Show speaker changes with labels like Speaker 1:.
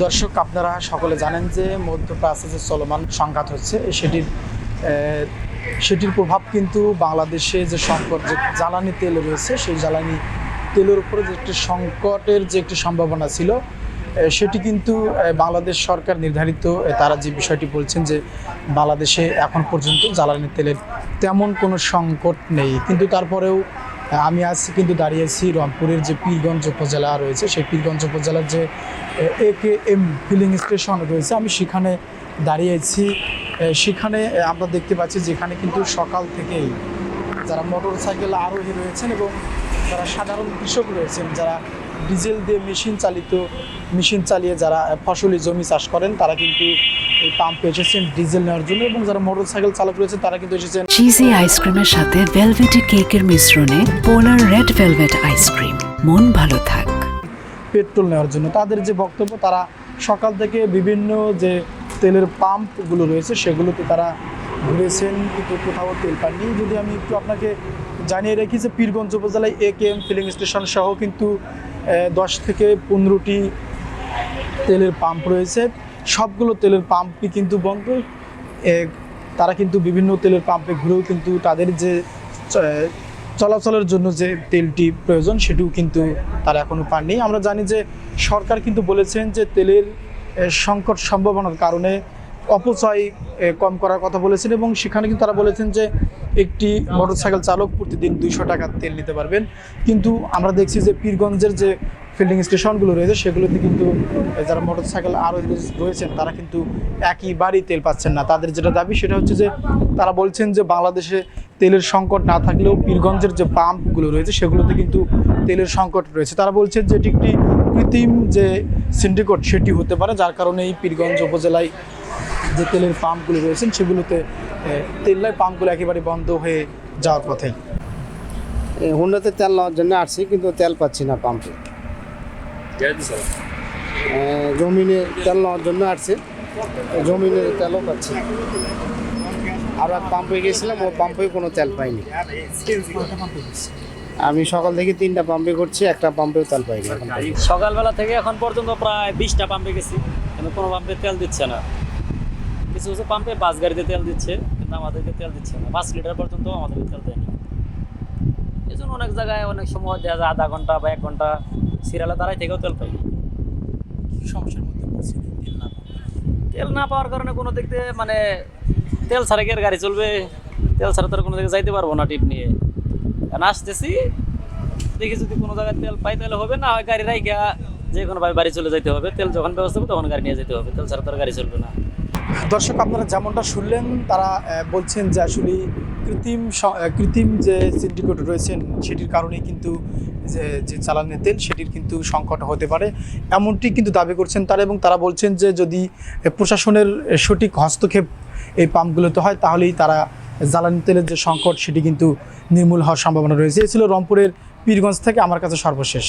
Speaker 1: দর্শক, আপনারা সকলে জানেন যে মধ্যপ্রাচ্যে যে চলমান সংঘাত হচ্ছে সেটির প্রভাব কিন্তু বাংলাদেশে যে সংকট, যে জ্বালানি তেল রয়েছে সেই জ্বালানি তেলের উপরে যে একটি সংকটের যে একটি সম্ভাবনা ছিল, সেটি কিন্তু বাংলাদেশ সরকার নির্ধারিত তারা যে বিষয়টি বলছেন যে বাংলাদেশে এখন পর্যন্ত জ্বালানি তেলের তেমন কোনো সংকট নেই। কিন্তু তারপরেও আমি আজ কিন্তু দাঁড়িয়েছি রংপুরের যে পীরগঞ্জ উপজেলা রয়েছে, সেই পীরগঞ্জ উপজেলার যে AKM ফিলিং স্টেশন রয়েছে, আমি সেখানে দাঁড়িয়েছি। সেখানে আমরা দেখতে পাচ্ছি যেখানে কিন্তু সকাল থেকেই যারা মোটর সাইকেল আরোহী রয়েছেন এবং যারা সাধারণ কৃষক রয়েছেন, যারা ডিজেল দিয়ে মেশিন চালিয়ে যারা ফসলি জমি চাষ করেন, তারা কিন্তু এই পাম্পে এসেছেন ডিজেল নেওয়ার জন্য, এবং যারা মোটরসাইকেল চালক রয়েছে তারা কিন্তু এসেছেন
Speaker 2: চিজি আইসক্রিমের সাথে ভেলভেটি কেকের মিশ্রণে পোলার রেড ভেলভেট আইসক্রিম। মন ভালো থাক।
Speaker 1: পেট্রোল নেওয়ার জন্য তাদের যে বক্তব্য, তারা সকাল থেকে বিভিন্ন যে তেলের পাম্পগুলো রয়েছে সেগুলোতে তারা ঘুরেছেন, কিন্তু কোথাও তেল পাননি। যদি আমি একটু আপনাকে জানিয়ে রাখি যে পীরগঞ্জ উপজেলায় AKM ফিলিং স্টেশন সহ কিন্তু 10 থেকে 15টি তেলের পাম্প রয়েছে। সবগুলো তেলের পাম্পই কিন্তু বন্ধ। তারা কিন্তু বিভিন্ন তেলের পাম্পে ঘুরেও কিন্তু তাদের যে চলাচলের জন্য যে তেলটি প্রয়োজন সেটিও কিন্তু তারা এখনও পাননি। আমরা জানি যে সরকার কিন্তু বলেছেন যে তেলের সংকট সম্ভাবনার কারণে অপচয় কম করার কথা বলেছেন, এবং সেখানে কিন্তু তারা বলেছেন যে একটি মোটরসাইকেল চালক প্রতিদিন 200 টাকা তেল নিতে পারবেন। কিন্তু আমরা দেখছি যে পীরগঞ্জের যে ফিলিং স্টেশনগুলো রয়েছে সেগুলোতে কিন্তু যারা মোটরসাইকেল আরও রয়েছেন তারা কিন্তু একইবারই তেল পাচ্ছেন না। তাদের যেটা দাবি সেটা হচ্ছে যে তারা বলছেন যে বাংলাদেশে তেলের সংকট না থাকলেও পীরগঞ্জের যে পাম্পগুলো রয়েছে সেগুলোতে কিন্তু তেলের সংকট রয়েছে। তারা বলছেন যে এটি একটি কৃত্রিম যে সিন্ডিকেট সেটি হতে পারে, যার কারণে এই পীরগঞ্জ উপজেলায় যে তেলের পাম্পগুলো রয়েছেন সেগুলোতে তেলের পাম্পগুলো একেবারে বন্ধ হয়ে যাওয়ার পথে।
Speaker 3: হুন্ডাতে তেল নেওয়ার জন্য আসছি, কিন্তু তেল পাচ্ছি না পাম্পে। জমিনে তেল নেওয়ার জন্য আসছে, জমিনের তেলও পাচ্ছি না। আর এক পাম্পে গেছিলাম, ও পাম্পে কোনো তেল পাইনি। আমি সকাল থেকে 3টা পাম্পে করছি, একটা পাম্পেও তেল পাইনি।
Speaker 4: সকালবেলা থেকে এখন পর্যন্ত প্রায় 20টা পাম্পে গেছি, কিন্তু কোনো পাম্পে তেল দিচ্ছে না। কিছু কিছু পাম্পে বাস গাড়িতে তেল দিচ্ছে, কিন্তু আমাদেরকে তেল দিচ্ছে না। 5 লিটার পর্যন্ত আমাদেরকে তেল দেয়নি। এই জন্য অনেক জায়গায় অনেক সময় দেখা যায় আধা ঘন্টা বা 1 ঘন্টা সিরিয়ালে দাঁড়াই থেকেও তেল পাই।
Speaker 1: সমস্যার মধ্যে পড়ছি
Speaker 4: তেল না পাওয়ার কারণে কোনো দিক দিয়ে মানে তেল ছাড়া কি আর গাড়ি চলবে? তেল ছাড়া তো কোনো দিকে যাইতে পারবো না টিপ নিয়ে। কারণ আসতেছি, দেখি যদি কোনো জায়গায় তেল পাই তাহলে হবে, না হয় গাড়ি রাইখা যে কোনো ভাবে বাড়ি চলে যাইতে হবে। তেল যখন ব্যবস্থা হবে তখন গাড়ি নিয়ে যেতে হবে, তেল ছাড়া তো আর গাড়ি চলবে না।
Speaker 1: দর্শক, আপনারা যেমনটা শুনলেন, তারা বলছেন যে আসলে কৃত্রিম যে সিন্ডিকেট রয়েছেন সেটির কারণেই কিন্তু যে জ্বালানি তেল সেটির কিন্তু সংকট হতে পারে, এমনটি কিন্তু দাবি করছেন তারা। এবং তারা বলছেন যে যদি প্রশাসনের সঠিক হস্তক্ষেপ এই পাম্পগুলোতে হয় তাহলেই তারা জ্বালানি তেলের যে সংকট সেটি কিন্তু নির্মূল হওয়ার সম্ভাবনা রয়েছে। এ ছিল রংপুরের পীরগঞ্জ থেকে আমার কাছে সর্বশেষ।